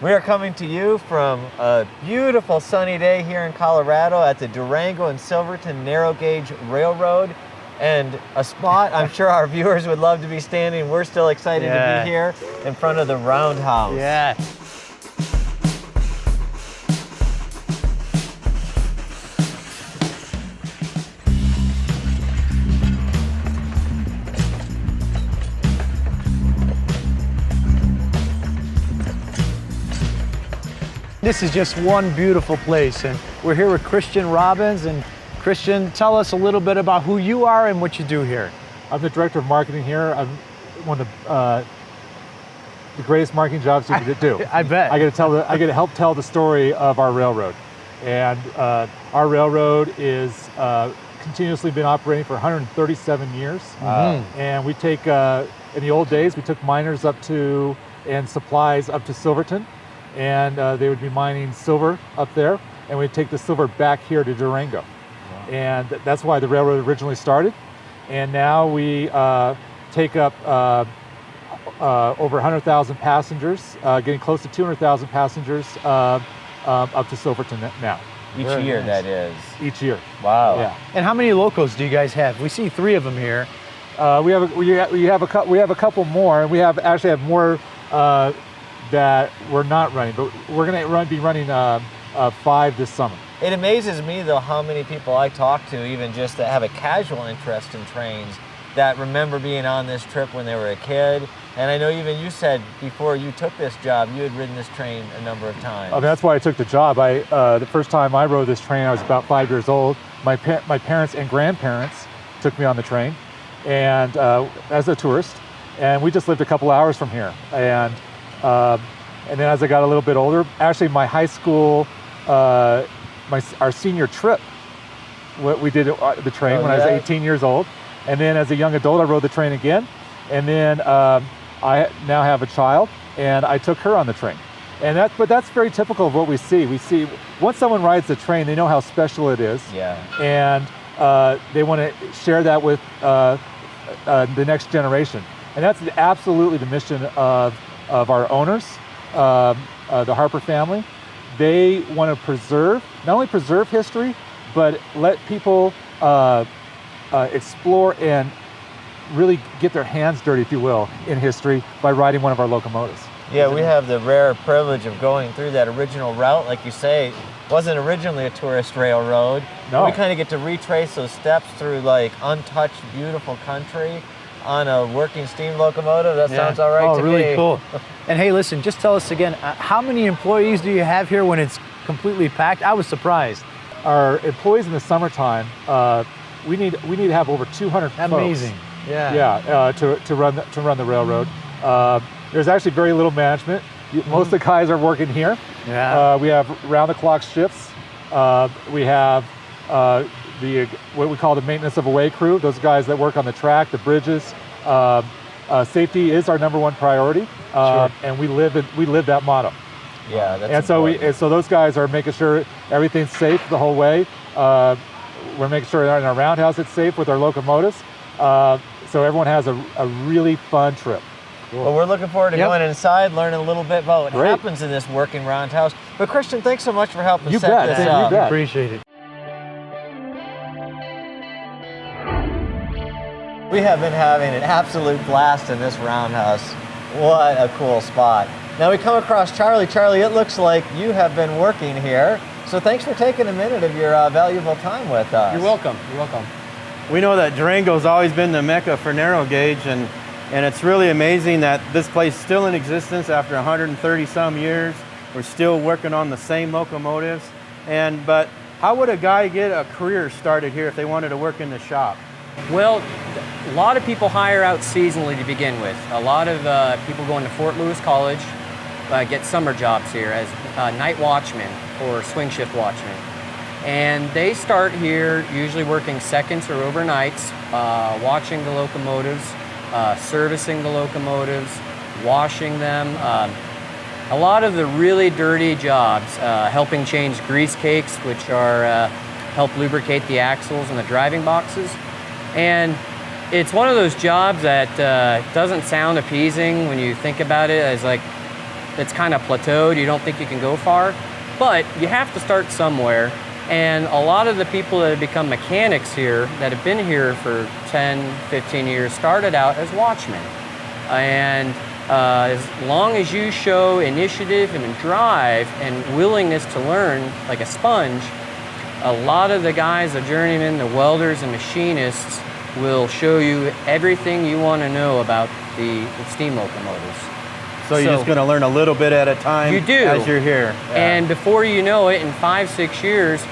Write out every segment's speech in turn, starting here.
We are coming to you from a beautiful sunny day here in Colorado at the Durango and Silverton Narrow Gauge Railroad, and a spot I'm sure our viewers would love to be standing. We're still excited to be here in front of the Roundhouse. Yeah. This is just one beautiful place, and we're here with Christian Robbins. And Christian, tell us a little bit about who you are and what you do here. I'm the director of marketing here. I'm one of the greatest marketing jobs you could do. I bet. I get to help tell the story of our railroad, and our railroad is continuously been operating for 137 years. And we take in the old days we took miners up to and supplies up to Silverton. And they would be mining silver up there, and we'd take the silver back here to Durango. Wow. And that's why the railroad originally started. And now we take up over 100,000 passengers, getting close to 200,000 passengers up to Silverton now. Each year, that is. Each year. Wow. Yeah. And how many locos do you guys have? We see 3 of them here. We have a couple more, and we actually have more that we're not running, but we're going to be running 5 this summer. It amazes me, though, how many people I talk to, even just that have a casual interest in trains, that remember being on this trip when they were a kid. And I know even you said before you took this job, you had ridden this train a number of times. Oh, that's why I took the job. The first time I rode this train, I was about 5 years old. My parents and grandparents took me on the train, and as a tourist, and we just lived a couple hours from here. And then as I got a little bit older, actually my high school, our senior trip, we did the train when I was 18 years old. And then as a young adult, I rode the train again. And then I now have a child, and I took her on the train. But that's very typical of what we see. We see once someone rides the train, they know how special it is. Yeah. And they want to share that with the next generation. And that's absolutely the mission of our owners, the Harper family. They want to not only preserve history, but let people explore and really get their hands dirty, if you will, in history by riding one of our locomotives. Yeah, we have the rare privilege of going through that original route. Like you say, wasn't originally a tourist railroad. No. We kind of get to retrace those steps through like untouched, beautiful country on a working steam locomotive. That sounds all right to me. Oh, really cool. And hey, listen, just tell us again, how many employees do you have here when it's completely packed? I was surprised. Our employees in the summertime, we need to have over 200 folks. Amazing. Yeah. Yeah, to run the railroad. There's actually very little management. Most of the guys are working here. Yeah. We have round-the-clock shifts. We have what we call the maintenance of a way crew. Those guys that work on the track, the bridges. Safety is our number 1 priority, Sure. and we live that motto. Yeah, that's and so those guys are making sure everything's safe the whole way. We're making sure in our roundhouse it's safe with our locomotives. So everyone has a really fun trip. Well, we're looking forward to going inside, learning a little bit about what happens in this working roundhouse. But Christian, thanks so much for helping set this up. You bet. Appreciate it. We have been having an absolute blast in this roundhouse. What a cool spot. Now we come across Charlie. Charlie, it looks like you have been working here. So thanks for taking a minute of your valuable time with us. You're welcome. You're welcome. We know that Durango's always been the mecca for narrow gauge, and it's really amazing that this place is still in existence after 130 some years. We're still working on the same locomotives. But how would a guy get a career started here if they wanted to work in the shop? Well, a lot of people hire out seasonally to begin with. A lot of people go into Fort Lewis College, get summer jobs here as night watchmen or swing shift watchmen. And they start here usually working seconds or overnights, watching the locomotives, servicing the locomotives, washing them. A lot of the really dirty jobs, helping change grease cakes, which are help lubricate the axles and the driving boxes. And it's one of those jobs that doesn't sound appeasing when you think about it as like, it's kind of plateaued. You don't think you can go far, but you have to start somewhere. And a lot of the people that have become mechanics here, that have been here for 10, 15 years, started out as watchmen. And as long as you show initiative and drive and willingness to learn like a sponge, a lot of the guys, the journeymen, the welders and machinists will show you everything you want to know about the steam locomotives. So you're just going to learn a little bit at a time. You do. As you're here. Yeah. And before you know it, in 5-6 years,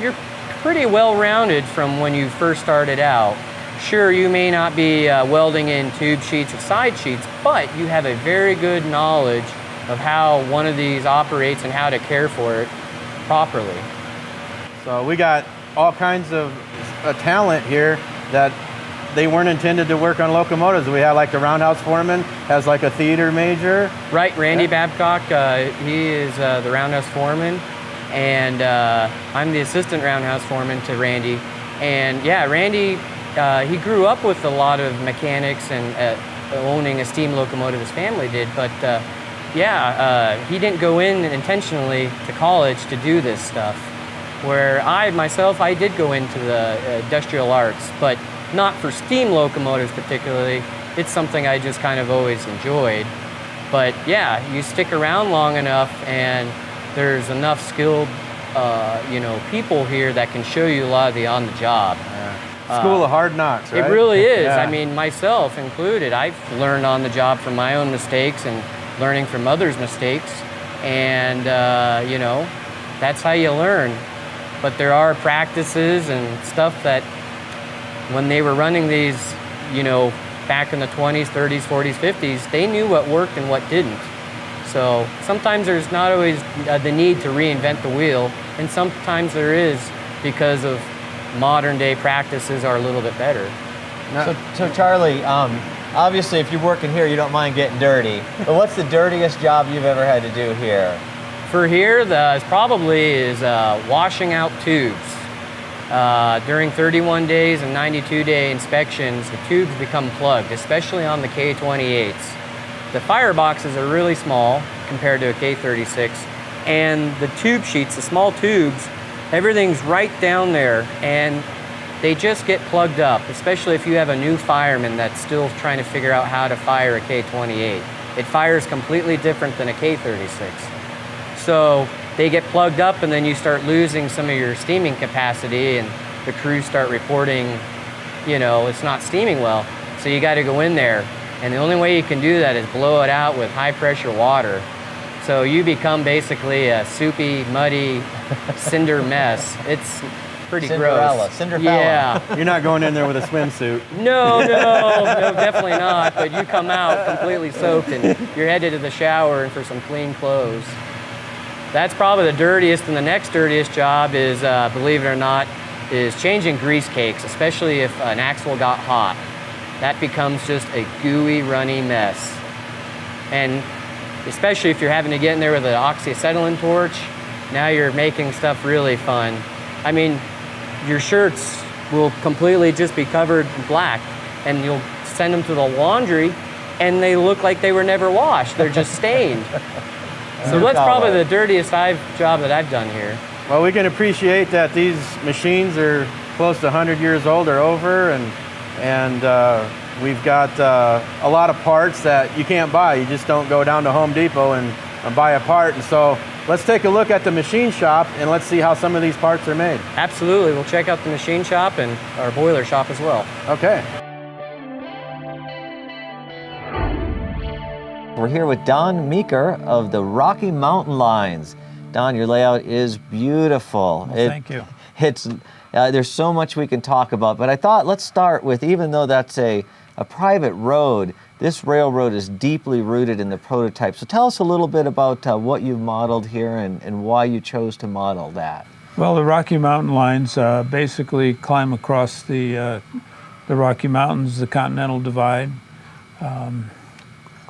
you're pretty well-rounded from when you first started out. Sure, you may not be welding in tube sheets or side sheets, but you have a very good knowledge of how one of these operates and how to care for it properly. So we got all kinds of talent here that they weren't intended to work on locomotives. We had like the roundhouse foreman, has like a theater major. Right, Randy Babcock, he is the roundhouse foreman, and I'm the assistant roundhouse foreman to Randy. And yeah, Randy, he grew up with a lot of mechanics and owning a steam locomotive, his family did, but he didn't go in intentionally to college to do this stuff. Where I did go into the industrial arts, but not for steam locomotives particularly. It's something I just kind of always enjoyed. But yeah, you stick around long enough and there's enough skilled people here that can show you a lot of the on-the-job. School of hard knocks, right? It really is. Yeah. I mean, myself included. I've learned on the job from my own mistakes and learning from others' mistakes. And, that's how you learn. But there are practices and stuff that when they were running these, back in the 20s, 30s, 40s, 50s, they knew what worked and what didn't. So sometimes there's not always the need to reinvent the wheel, and sometimes there is because of modern day practices are a little bit better. So Charlie, obviously if you're working here, you don't mind getting dirty, but what's the dirtiest job you've ever had to do here? For here, probably is washing out tubes. During 31 days and 92-day inspections, the tubes become plugged, especially on the K28s. The fireboxes are really small compared to a K36, and the tube sheets, the small tubes, everything's right down there, and they just get plugged up, especially if you have a new fireman that's still trying to figure out how to fire a K28. It fires completely different than a K36. So they get plugged up and then you start losing some of your steaming capacity and the crews start reporting, it's not steaming well. So you got to go in there. And the only way you can do that is blow it out with high pressure water. So you become basically a soupy, muddy cinder mess. It's pretty gross. Cinderella. Yeah. You're not going in there with a swimsuit. No, definitely not. But you come out completely soaked and you're headed to the shower and for some clean clothes. That's probably the dirtiest, and the next dirtiest job is, believe it or not, is changing grease cakes, especially if an axle got hot. That becomes just a gooey, runny mess. And especially if you're having to get in there with an oxyacetylene torch, now you're making stuff really fun. I mean, your shirts will completely just be covered in black, and you'll send them to the laundry, and they look like they were never washed. They're just stained. So that's probably the dirtiest job that I've done here. Well, we can appreciate that these machines are close to 100 years old or over, and we've got a lot of parts that you can't buy. You just don't go down to Home Depot and buy a part. And so let's take a look at the machine shop and let's see how some of these parts are made. Absolutely. We'll check out the machine shop and our boiler shop as well. Okay. We're here with Don Meeker of the Rocky Mountain Lines. Don, your layout is beautiful. Well, thank you. There's so much we can talk about, but I thought let's start with, even though that's a private road, this railroad is deeply rooted in the prototype. So tell us a little bit about what you modeled here and why you chose to model that. Well, the Rocky Mountain Lines basically climb across the Rocky Mountains, the Continental Divide.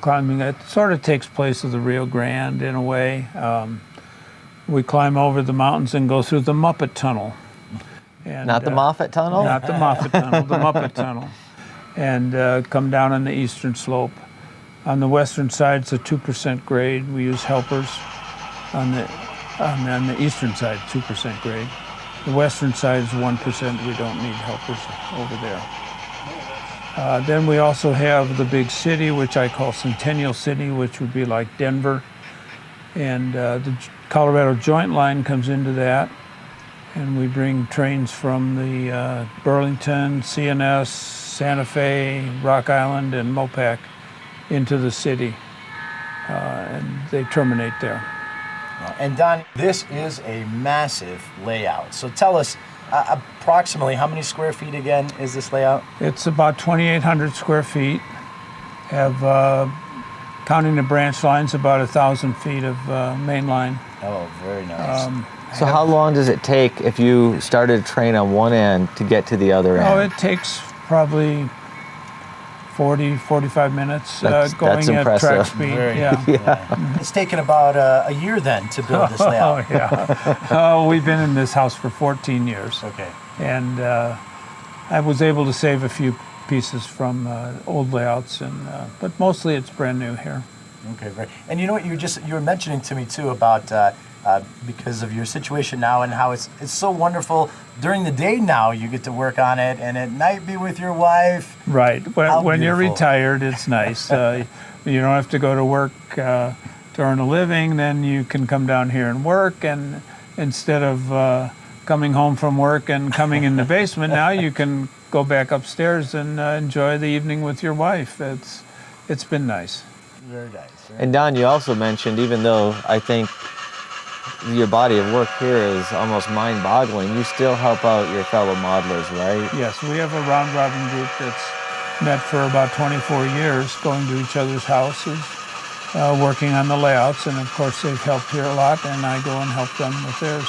Climbing that sort of takes place of the Rio Grande in a way. We climb over the mountains and go through the Muppet Tunnel. And, not the Moffat Tunnel? Not the Moffat Tunnel, the Muppet Tunnel. And come down on the eastern slope. On the western side, it's a 2% grade. We use helpers. On the eastern side, 2% grade. The western side is 1%. We don't need helpers over there. Then we also have the big city, which I call Centennial City, which would be like Denver. And the Colorado Joint Line comes into that. And we bring trains from the Burlington, CNS, Santa Fe, Rock Island, and Mopac into the city. And they terminate there. And Don, this is a massive layout. So tell us approximately how many square feet again is this layout? It's about 2,800 square feet. Have, counting the branch lines, about 1,000 feet of main line. Oh, very nice. So how long does it take if you started a train on one end to get to the other end? Oh, it takes probably 40, 45 minutes That's going at impressive. track speed. Yeah. It's taken about a year then to build this layout. Oh, yeah. We've been in this house for 14 years. Okay. And I was able to save a few pieces from old layouts, but mostly it's brand new here. Okay, great. And you know what you were mentioning to me too about because of your situation now and how it's so wonderful during the day now you get to work on it and at night be with your wife. Right. When you're beautiful. retired, it's nice. You don't have to go to work to earn a living. Then you can come down here and work, and instead of coming home from work and coming in the basement, now you can go back upstairs and enjoy the evening with your wife. It's been nice. Very nice. And Don, you also mentioned, even though I think your body of work here is almost mind-boggling, you still help out your fellow modelers, right? Yes, we have a round-robin group that's met for about 24 years, going to each other's houses, working on the layouts, and of course they've helped here a lot, and I go and help them with theirs.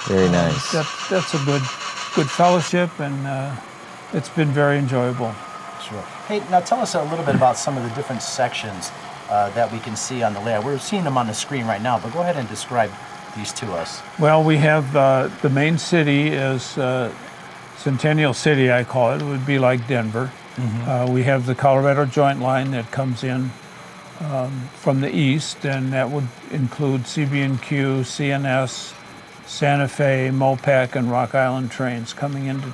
Very nice. That's a good fellowship, and it's been very enjoyable. Sure. Hey, now tell us a little bit about some of the different sections that we can see on the layout. We're seeing them on the screen right now, but go ahead and describe these to us. Well, we have the main city is Centennial City, I call it. It would be like Denver. Mm-hmm. We have the Colorado Joint Line that comes in from the east, and that would include CB&Q, CNS, Santa Fe, Mopac, and Rock Island trains coming into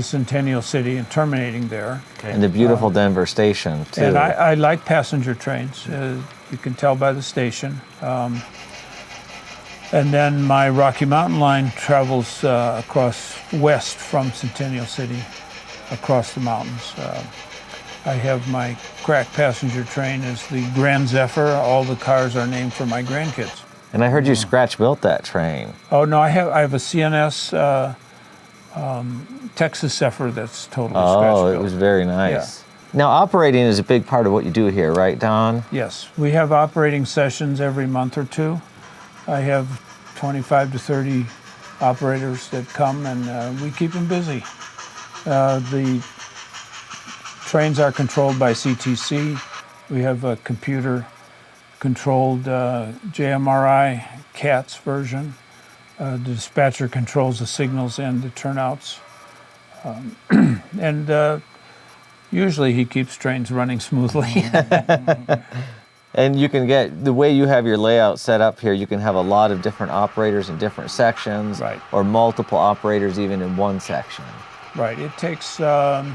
Centennial City and terminating there. Okay. And the beautiful Denver station, too. And I like passenger trains. You can tell by the station. And then my Rocky Mountain line travels across west from Centennial City, across the mountains. I have my crack passenger train is the Grand Zephyr. All the cars are named for my grandkids. And I heard you scratch-built that train. Oh no, I have a CNS Texas Zephyr that's totally scratch-built. It was very nice. Now, operating is a big part of what you do here, right, Don? Yes, we have operating sessions every month or two. I have 25 to 30 operators that come, and we keep them busy. The trains are controlled by CTC. We have a computer-controlled JMRI CATS version. The dispatcher controls the signals and the turnouts. And usually he keeps trains running smoothly. And you can get, the way you have your layout set up here, you can have a lot of different operators in different sections, Right. or multiple operators even in one section. Right, it takes, let's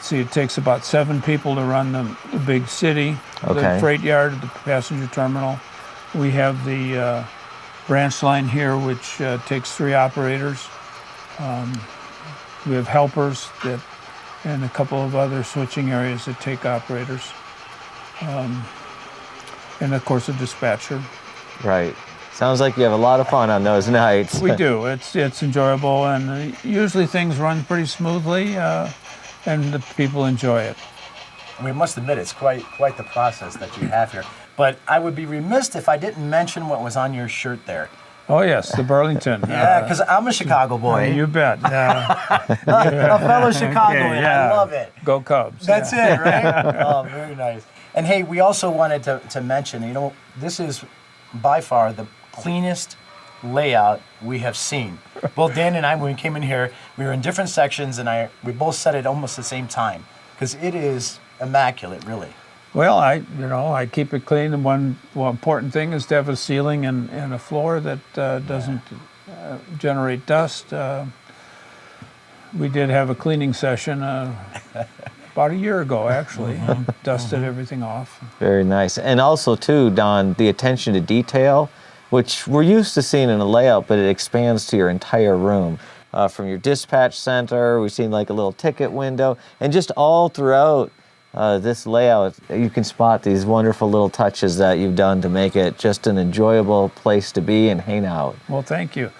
see, it takes about 7 people to run the big city, Okay. the freight yard, the passenger terminal. We have the branch line here, which takes 3 operators. We have helpers and a couple of other switching areas that take operators. And of course a dispatcher. Right. Sounds like you have a lot of fun on those nights. We do. It's enjoyable, and usually things run pretty smoothly, and the people enjoy it. We must admit it's quite the process that you have here. But I would be remiss if I didn't mention what was on your shirt there. Oh yes, the Burlington. Yeah, because I'm a Chicago boy. You bet. A fellow Chicagoan. yeah. I love it. Go Cubs. That's it, right? Oh, very nice. And hey, we also wanted to mention, this is by far the cleanest layout we have seen. Both Dan and I, when we came in here, we were in different sections, and we both said it almost the same time, because it is immaculate, really. Well, I keep it clean. And one important thing is to have a ceiling and a floor that doesn't generate dust. We did have a cleaning session about a year ago, actually, and dusted everything off. Very nice. And also, too, Don, the attention to detail, which we're used to seeing in a layout, but it expands to your entire room. From your dispatch center, we've seen like a little ticket window, and just all throughout this layout, you can spot these wonderful little touches that you've done to make it just an enjoyable place to be and hang out. Well, thank you.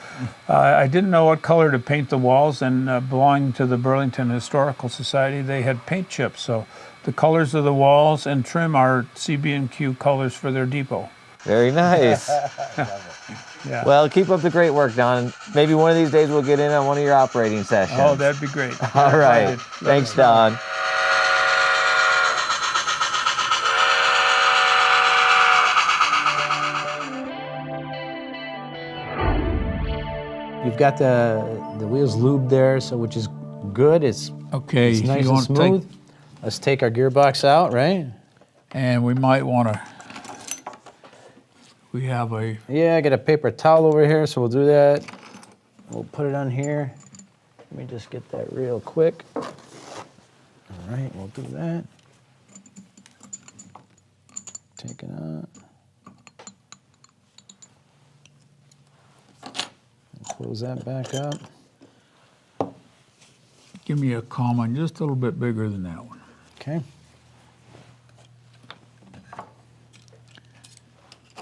I didn't know what color to paint the walls, and belonging to the Burlington Historical Society, they had paint chips. So the colors of the walls and trim are CB&Q colors for their depot. Very nice. Yeah. Well, keep up the great work, Don. Maybe one of these days we'll get in on one of your operating sessions. Oh, that'd be great. All right. Thanks, Don. You've got the wheels lubed there, so which is good. It's Okay, it's so nice you and want to smooth. Let's take our gearbox out, right? and we might want to. We have a. Yeah, I got a paper towel over here, so we'll do that. We'll put it on here. Let me just get that real quick. All right, we'll do that. Take it out. Close that back up. Give me a common just a little bit bigger than that one. Okay.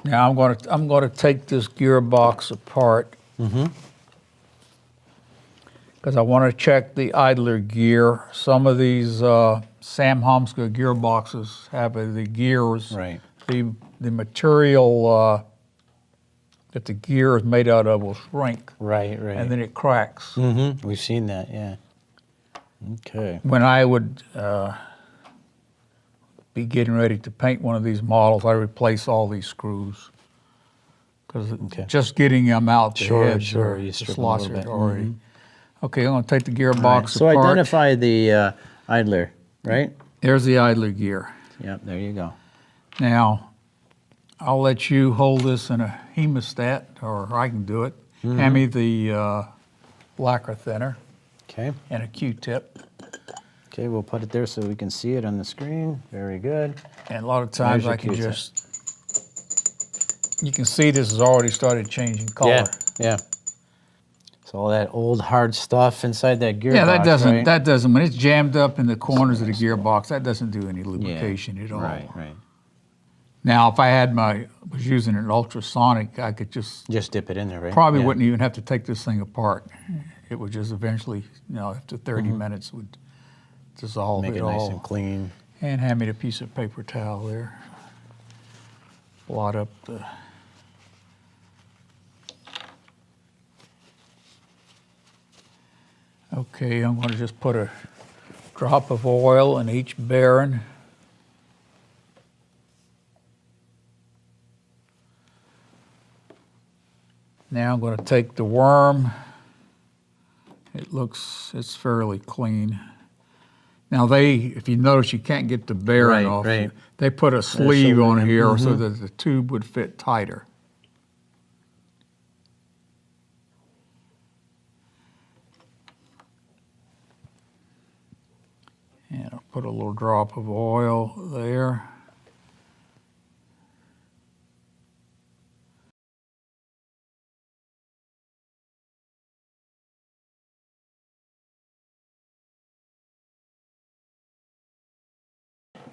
Now I'm going to take this gearbox apart because I want to check the idler gear. Some of these Sam Homska gearboxes have the gears. Right. The material that the gear is made out of will shrink. Right, right. And then it cracks. Mm-hmm. We've seen that, yeah. Okay. When I would be getting ready to paint one of these models, I replace all these screws because just getting them out, the heads sure. or You the strip them a slots little are bit. already. Okay, I'm going to take the gearbox So apart. identify the idler, right? There's the idler gear. Yep, there you go. Now, I'll let you hold this in a hemostat, or I can do it. Hand me the lacquer thinner Okay. and a Q-tip. Okay, we'll put it there so we can see it on the screen. Very good. And a lot of times There's your I can Q-tip. you can see this has already started changing color. Yeah. So all that old hard stuff inside that gearbox, Yeah, right? that doesn't, when it's jammed up in the corners of the gearbox, that doesn't do any lubrication at all. Right, right. Now, if I was using an ultrasonic, I could just dip it in there, right? probably Yeah. wouldn't even have to take this thing apart. It would just eventually, after 30 minutes would dissolve Make it it all. nice and clean. And hand me the piece of paper towel there. Blot up the. Okay, I'm going to just put a drop of oil in each bearing. Now I'm going to take the worm. It's fairly clean. Now if you notice, you can't get the bearing off. Right. They put a sleeve so on here so that the tube would fit tighter. And I'll put a little drop of oil there.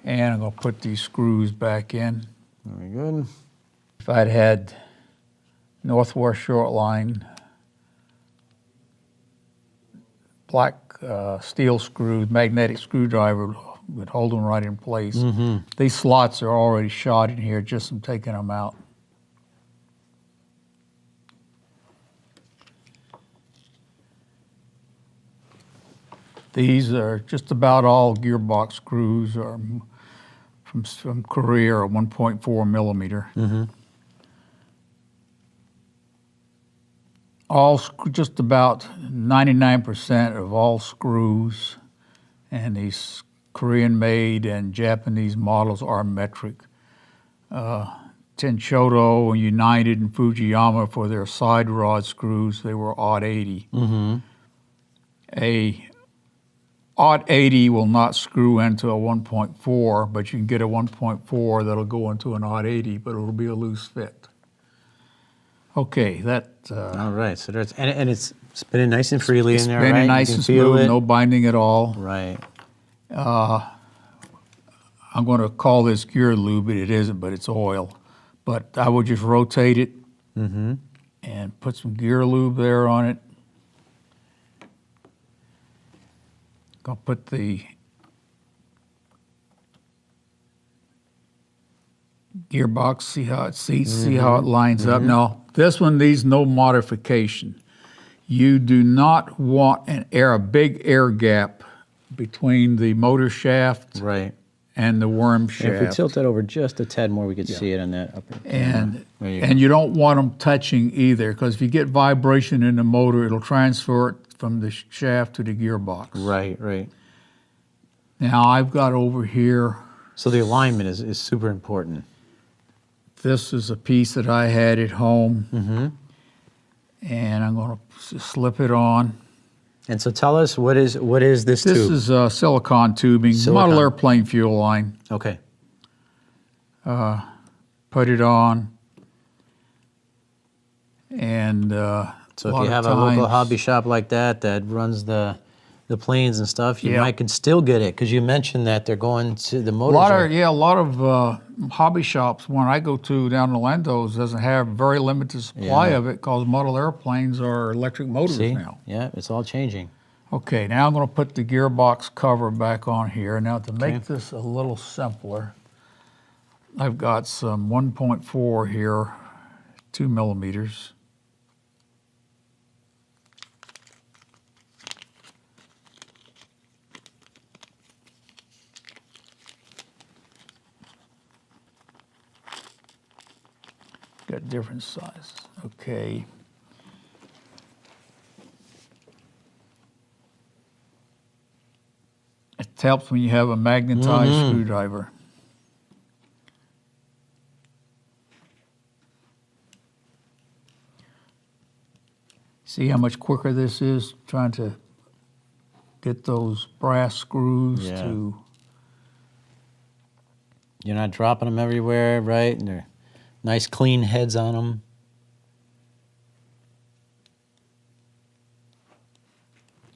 And I'm going to put these screws back in. Very good. If I'd had Northwest Short Line black steel screws, magnetic screwdriver would hold them right in place. These slots are already shot in here, just from taking them out. These are just about all gearbox screws are from Korea, are 1.4 millimeter. Just about 99% of all screws and these Korean made and Japanese models are metric. Tenchodo, United, and Fujiyama for their side rod screws, they were odd 80. A odd 80 will not screw into a 1.4, but you can get a 1.4 that'll go into an odd 80, but it'll be a loose fit. Okay, that. All right, so there's, and it's spinning nice and freely in there, right? Spinning nice and smooth, no binding at all. Right. I'm going to call this gear lube, but it isn't, but it's oil. But I would just rotate it and put some gear lube there on it. I'll put the gearbox, see how it seats, see how it lines up. Now, this one needs no modification. You do not want a big air gap between the motor shaft Right. and the worm shaft. If we tilt that over just a tad more, we could see it on that upper. And There you you don't want them touching either, because if you get vibration in the motor, it'll transfer it from the shaft to the gearbox. Right, right. Now I've got over here, So the alignment is super important. this is a piece that I had at home, and I'm going to slip it on. And so tell us, what is this tube? This is silicone tubing, model airplane fuel line. Okay. Put it on, and So if you have a local hobby shop like that runs the planes and stuff, you might can still get it, because you mentioned that they're going to the motors. A lot of hobby shops when I go to down to Lando's doesn't have very limited supply of it, because model airplanes are electric motors now. Yeah, it's all changing. Okay, now I'm going to put the gearbox cover back on here. Now to make this a little simpler, I've got some 1.4 here, 2 millimeters. Got different sizes. Okay. It helps when you have a magnetized screwdriver. See how much quicker this is, trying to get those brass screws to... You're not dropping them everywhere, right? And they're nice clean heads on them.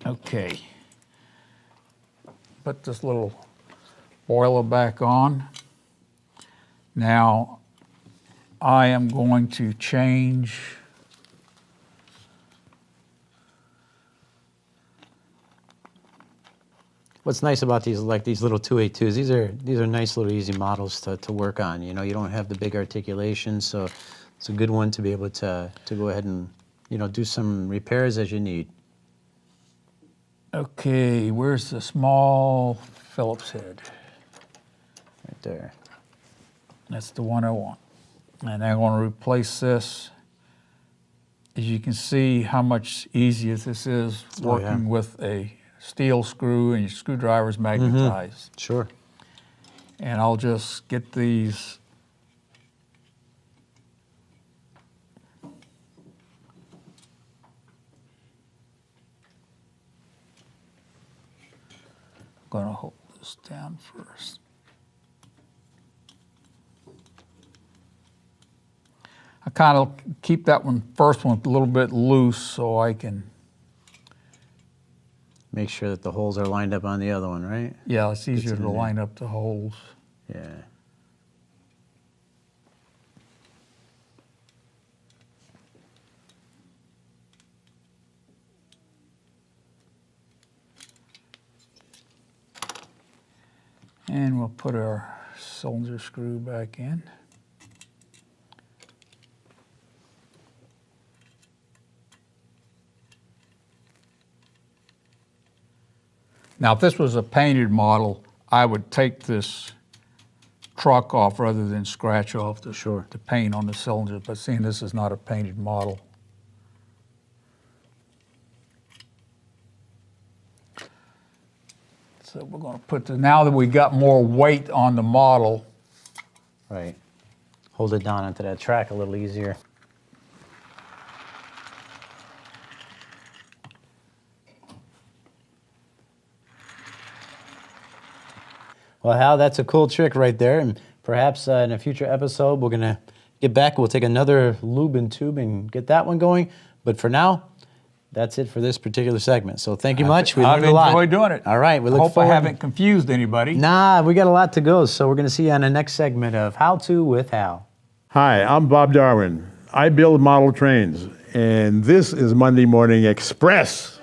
Okay. Put this little boiler back on. Now, I am going to change What's nice about these, like these little 282s, these are nice little easy models to work on. You know, you don't have the big articulation, so it's a good one to be able to go ahead and, you know, do some repairs as you need. Okay, where's the small Phillips head? Right there. That's the one I want. And I'm going to replace this. As you can see how much easier this is working with a steel screw, and your screwdriver's magnetized. Sure. And I'll just get these I'm going to hold this down first. I kind of keep that first one a little bit loose so I can... Make sure that the holes are lined up on the other one, right? Yeah, it's easier to line up the holes. Yeah. And we'll put our cylinder screw back in. Now, if this was a painted model, I would take this truck off rather than scratch off the paint on the cylinder. But seeing this is not a painted model. So we're going to put now that we got more weight on the model. Right. Hold it down onto that track a little easier. Well, Hal, that's a cool trick right there. And perhaps in a future episode, we're going to get back. We'll take another lube and tube and get that one going. But for now, that's it for this particular segment. So thank you much. We learned a lot. I've enjoyed doing it. All right. We look Hope forward. I haven't confused anybody. Nah, we got a lot to go. So we're going to see you on the next segment of How To with Hal. Hi, I'm Bob Darwin. I build model trains, and this is Monday Morning Express.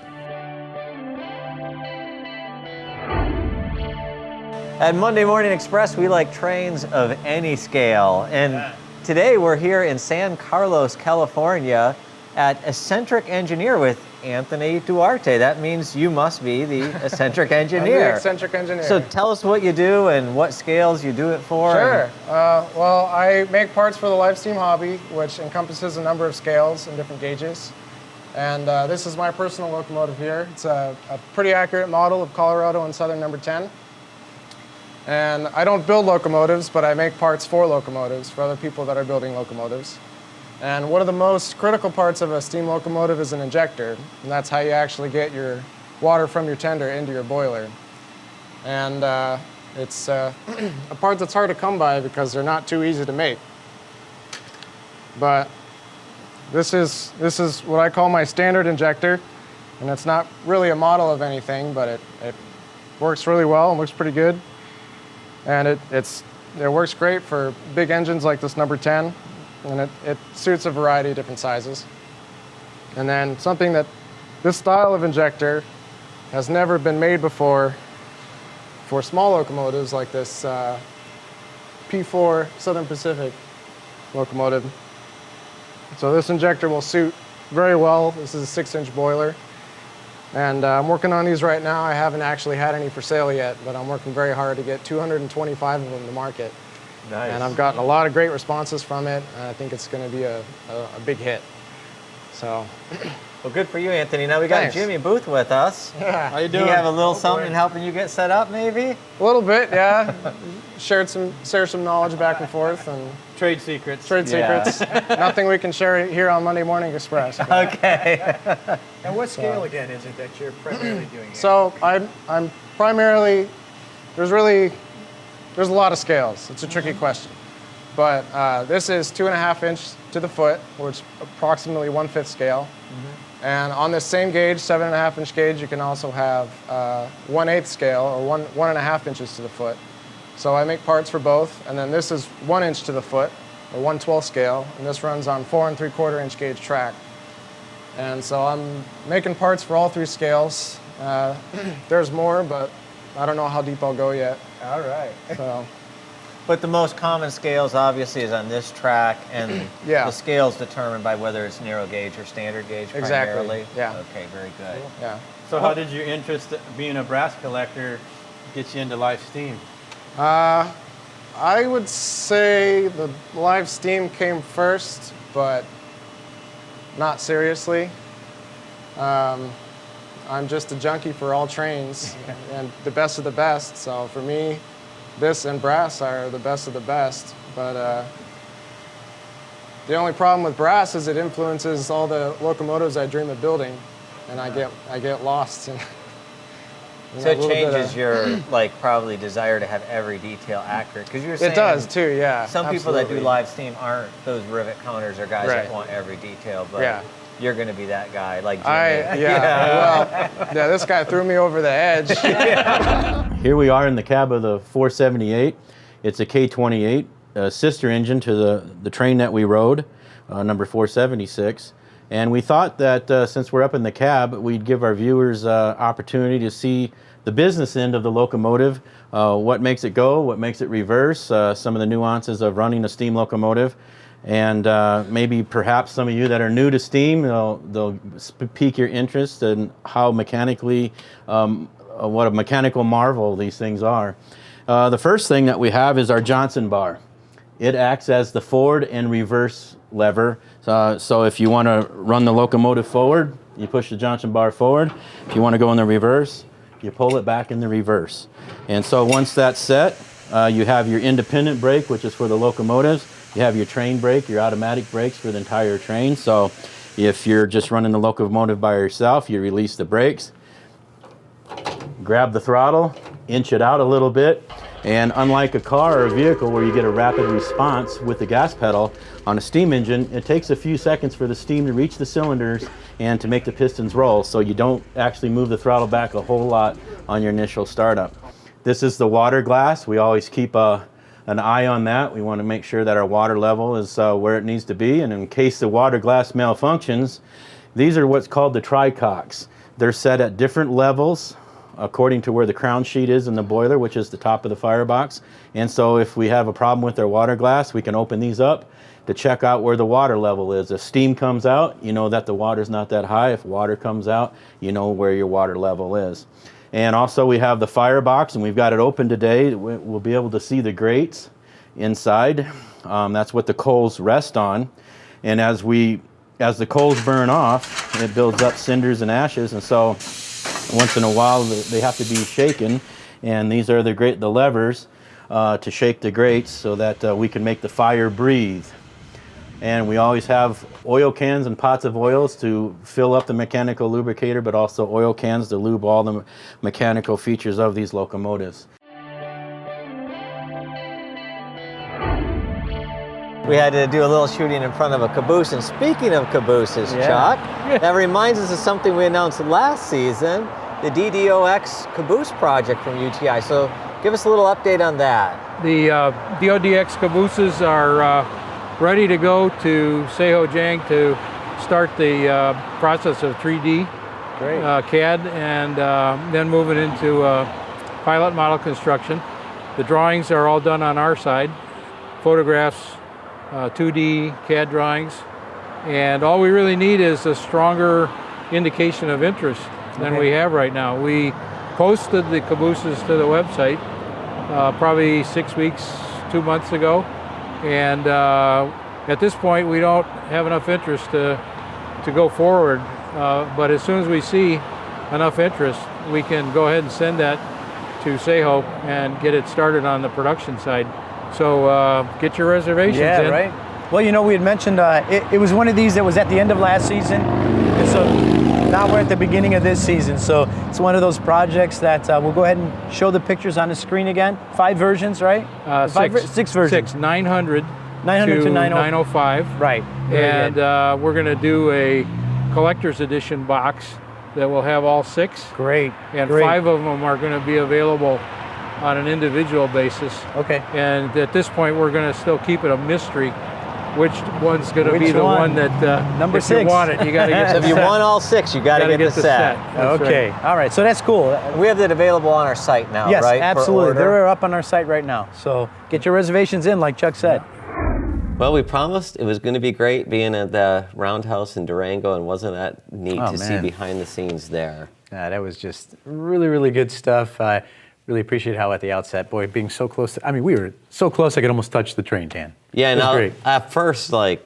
At Monday Morning Express, we like trains of any scale. And today we're here in San Carlos, California at Eccentric Engineer with Anthony Duarte. That means you must be the eccentric engineer. I'm the eccentric engineer. So tell us what you do and what scales you do it for. Sure. Well, I make parts for the live steam hobby, which encompasses a number of scales and different gauges. And this is my personal locomotive here. It's a pretty accurate model of Colorado and Southern number 10. And I don't build locomotives, but I make parts for locomotives, for other people that are building locomotives. And one of the most critical parts of a steam locomotive is an injector, and that's how you actually get your water from your tender into your boiler. And it's a part that's hard to come by because they're not too easy to make. But this is what I call my standard injector, and it's not really a model of anything, but it works really well and looks pretty good. And it works great for big engines like this number 10, and it suits a variety of different sizes. And then something that this style of injector has never been made before for small locomotives like this P4 Southern Pacific locomotive. So this injector will suit very well. This is a 6-inch boiler. And I'm working on these right now. I haven't actually had any for sale yet, but I'm working very hard to get 225 of them to market. Nice. And I've gotten a lot of great responses from it, and I think it's going to be a big hit. So, Well, good for you, Anthony. Now we got Thanks. Jimmy Booth with us. how you Do doing? you have a little Oh, something boy. helping you get set up, maybe? A little bit, yeah. Share some knowledge back and forth and Trade secrets. trade Yeah. secrets. Nothing we can share here on Monday Morning Express. Okay. And what scale again is it that you're primarily doing here? So I'm primarily, there's a lot of scales. It's a tricky question. But this is 2.5 inch to the foot, which is approximately 1/5 scale. And on this same gauge, 7.5 inch gauge, you can also have 1/8 scale, or 1.5 inches to the foot. So I make parts for both. And then this is 1 inch to the foot, or 1/12 scale, and this runs on 4 3/4 inch gauge track. And so I'm making parts for all three scales. There's more, but I don't know how deep I'll go yet. All right. So. But the most common scales obviously is on this track, and Yeah. the scale's determined by whether it's narrow gauge or standard gauge Exactly, primarily. yeah. Okay, very good. Yeah. So how did your interest being a brass collector get you into live steam? I would say the live steam came first, but not seriously. I'm just a junkie for all trains and the best of the best. So for me, this and brass are the best of the best. But the only problem with brass is it influences all the locomotives I dream of building, and I get lost in. So it changes your probably desire to have every detail accurate, because you're saying It does too, yeah. some people that do absolutely. live steam aren't those rivet counters or guys that Right. want every detail, but Yeah. you're going to be that guy, like Jimmy. Well, this guy threw me over the edge. Here we are in the cab of the 478. It's a K28, a sister engine to the train that we rode, number 476. And we thought that since we're up in the cab, we'd give our viewers opportunity to see the business end of the locomotive, what makes it go, what makes it reverse, some of the nuances of running a steam locomotive. And maybe perhaps some of you that are new to steam, they'll pique your interest in how mechanically, what a mechanical marvel these things are. The first thing that we have is our Johnson bar. It acts as the forward and reverse lever. So if you want to run the locomotive forward, you push the Johnson bar forward. If you want to go in the reverse, you pull it back in the reverse. And so once that's set, you have your independent brake, which is for the locomotives. You have your train brake, your automatic brakes for the entire train. So if you're just running the locomotive by yourself, you release the brakes, grab the throttle, inch it out a little bit, and unlike a car or a vehicle where you get a rapid response with the gas pedal, on a steam engine, it takes a few seconds for the steam to reach the cylinders and to make the pistons roll, so you don't actually move the throttle back a whole lot on your initial startup. This is the water glass. We always keep an eye on that. We want to make sure that our water level is where it needs to be, and in case the water glass malfunctions, these are what's called the tricocks. They're set at different levels according to where the crown sheet is in the boiler, which is the top of the firebox. And so if we have a problem with our water glass, we can open these up to check out where the water level is. If steam comes out, you know that the water's not that high. If water comes out, you know where your water level is. And also we have the firebox, and we've got it open today. We'll be able to see the grates inside. That's what the coals rest on. And as the coals burn off, it builds up cinders and ashes, and so once in a while they have to be shaken, and these are the levers to shake the grates so that we can make the fire breathe. And we always have oil cans and pots of oils to fill up the mechanical lubricator, but also oil cans to lube all the mechanical features of these locomotives. We had to do a little shooting in front of a caboose, and speaking of cabooses, Chuck, that reminds us of something we announced last season, the DDOX caboose project from UTI. So give us a little update on that. The DODX cabooses are ready to go to Sehojang to start the process of 3D CAD, and then moving into pilot model construction. The drawings are all done on our side, photographs, 2D CAD drawings, and all we really need is a stronger indication of interest than we have right now. We posted the cabooses to the website probably 6 weeks, 2 months ago, and at this point we don't have enough interest to go forward, but as soon as we see enough interest, we can go ahead and send that to Seho and get it started on the production side. So get your reservations in. Yeah, right. Well, you know, we had mentioned it was one of these that was at the end of last season, and so now we're at the beginning of this season. So it's one of those projects that we'll go ahead and show the pictures on the screen again. 5 versions, right? Six versions. 900 to 905. Right. And we're going to do a collector's edition box that will have all 6. Great. And 5 of them are going to be available on an individual basis. Okay. And at this point, we're going to still keep it a mystery which one's going to be the one that number if 6. you want it, you got to get. So if you want all 6, you got to get the set. Okay. Right. All right. So that's cool. We have that available on our site now, yes, right? Yes, absolutely. They're up on our site right now. So get your reservations in, like Chuck said. Well, we promised it was going to be great being at the Roundhouse in Durango, and wasn't that neat to see behind the scenes there? Yeah, that was just really, really good stuff. Really appreciate how at the outset, boy, being so close to, I mean, we were so close I could almost touch the train, Dan. Yeah, no, at first, like,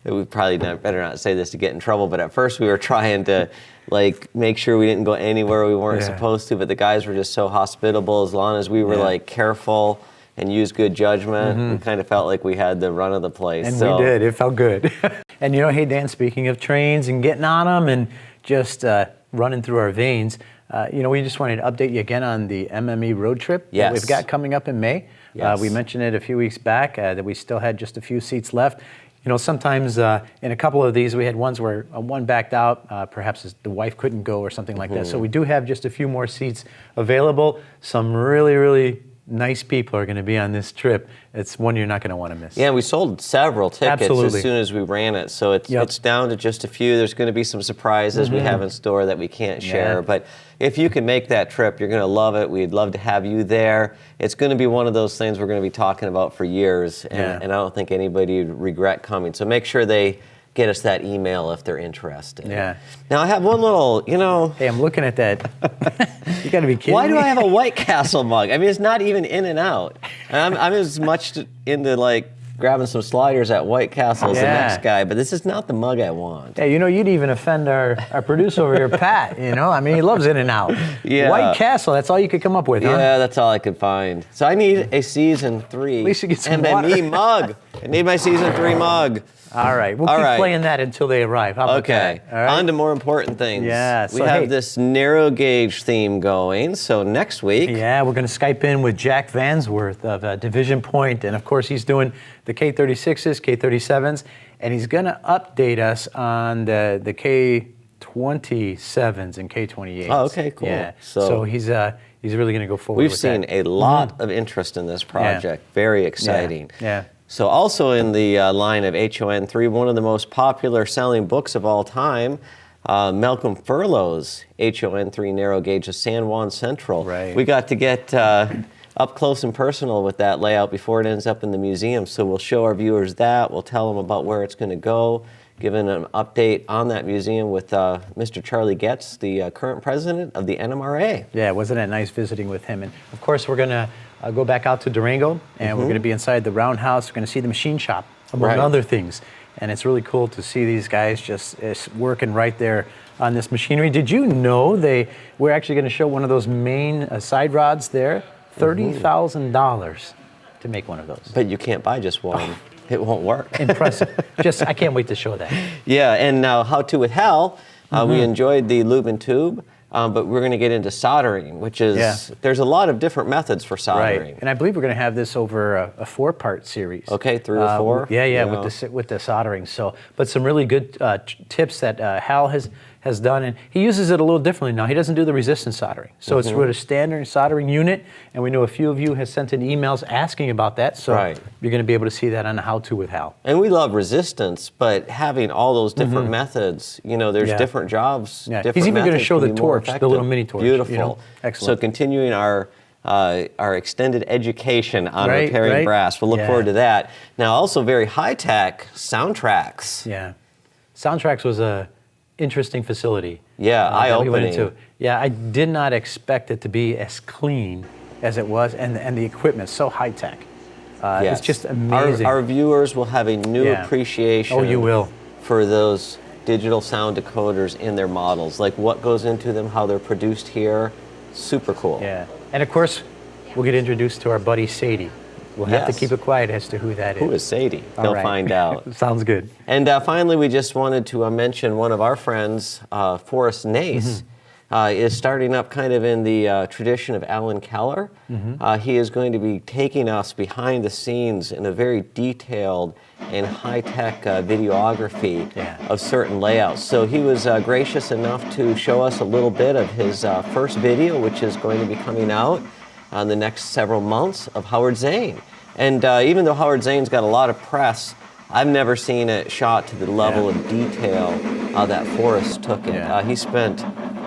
we probably better not say this to get in trouble, but at first we were trying to, like, make sure we didn't go anywhere we weren't supposed to, but the guys were just so hospitable. As long as we were, like, careful and used good judgment, we kind of felt like we had the run of the place. And we did. It felt good. And, you know, hey, Dan, speaking of trains and getting on them and just running through our veins, you know, we just wanted to update you again on the MME road trip that we've got coming up in May. We mentioned it a few weeks back that we still had just a few seats left. You know, sometimes in a couple of these, we had ones where one backed out, perhaps the wife couldn't go or something like that. So we do have just a few more seats available. Some really, really nice people are going to be on this trip. It's one you're not going to want to miss. Yeah, we sold several tickets as soon as we ran it, so it's down to just a few. There's going to be some surprises we have in store that we can't share, but if you can make that trip, you're going to love it. We'd love to have you there. It's going to be one of those things we're going to be talking about for years, and I don't think anybody would regret coming. So make sure they get us that email if they're interested. Yeah. Now I have one little, you know. Hey, I'm looking at that. You got to be kidding me. Why do I have a White Castle mug? I mean, it's not even in and out. And I'm as much into like grabbing some sliders at White Castle is the next guy, but this is not the mug I want. Yeah, you'd even offend our producer over here, Pat, I mean, he loves In-N-Out. Yeah. White Castle, that's all you could come up with, huh? Yeah, that's all I could find. So I need a season 3 At least you get some MME mug. I need my season 3 mug. All right, we'll keep playing that until they arrive. How about that? All right. On to more important things. Yeah, we have this narrow gauge theme going, so next week. Yeah, we're going to Skype in with Jack Vansworth of Division Point, and of course he's doing the K36s, K37s, and he's going to update us on the K27s and K28s. Oh, okay, cool. Yeah, so he's really going to go forward We've with seen that. a lot of interest in this project. Very exciting. Yeah. So also in the line of HON3, one of the most popular selling books of all time, Malcolm Furlow's HON3 narrow gauge of San Juan Central. Right. We got to get up close and personal with that layout before it ends up in the museum. So we'll show our viewers that. We'll tell them about where it's going to go, giving an update on that museum with Mr. Charlie Getz, the current president of the NMRA. Yeah, wasn't it nice visiting with him? And of course, we're going to go back out to Durango, and we're going to be inside the Roundhouse. We're going to see the machine shop, among other things. And it's really cool to see these guys just working right there on this machinery. Did you know we're actually going to show one of those main side rods there? $30,000 to make one of those. But you can't buy just one. It won't work. Impressive. I can't wait to show that. Yeah, and now How To With Hal, we enjoyed the lube and tube. But we're going to get into soldering, which is, there's a lot of different methods for soldering. Right, and I believe we're going to have this over a 4-part series. Okay, 3 or 4? Yeah, with the soldering. So, but some really good tips that Hal has done, and he uses it a little differently now. He doesn't do the resistance soldering. So it's with a standard soldering unit, and we know a few of you have sent in emails asking about that, so you're going to be able to see that on How To With Hal. And we love resistance, but having all those different methods, there's different jobs, different He's even going to methods show can the be more torch, the effective. little mini torch. Beautiful. Excellent. So continuing our extended education on repairing brass. We'll look forward to that. Now, also very high-tech, Soundtracks. Yeah. Soundtracks was a interesting facility. Yeah, eye-opening. We went into. Yeah, I did not expect it to be as clean as it was, and the equipment so high-tech. It's just amazing. Our viewers will have a new appreciation. Oh, you will. For those digital sound decoders in their models, like what goes into them, how they're produced here. Super cool. Yeah, and of course, we'll get introduced to our buddy Sadie. We'll have to keep it quiet as to who that is. Who is Sadie? They'll find out. Sounds good. And finally, we just wanted to mention one of our friends, Forrest Nace, is starting up kind of in the tradition of Alan Keller. He is going to be taking us behind the scenes in a very detailed and high-tech videography of certain layouts. So he was gracious enough to show us a little bit of his first video, which is going to be coming out in the next several months, of Howard Zane. And even though Howard Zane's got a lot of press, I've never seen it shot to the level of detail that Forrest took it. He spent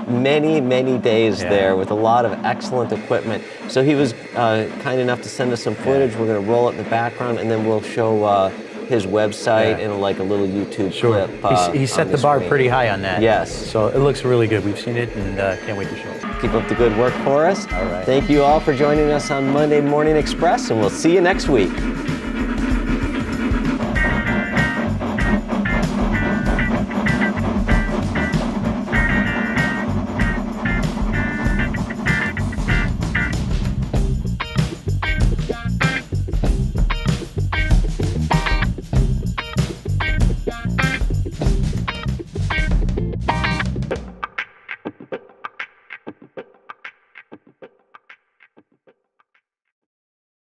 many, many days there with a lot of excellent equipment. So he was kind enough to send us some footage. We're going to roll it in the background, and then we'll show his website and like a little YouTube clip. He set the bar pretty high on that. Yes. So it looks really good. We've seen it, and can't wait to show it. Keep up the good work for us. All right. Thank you all for joining us on Monday Morning Express, and we'll see you next week.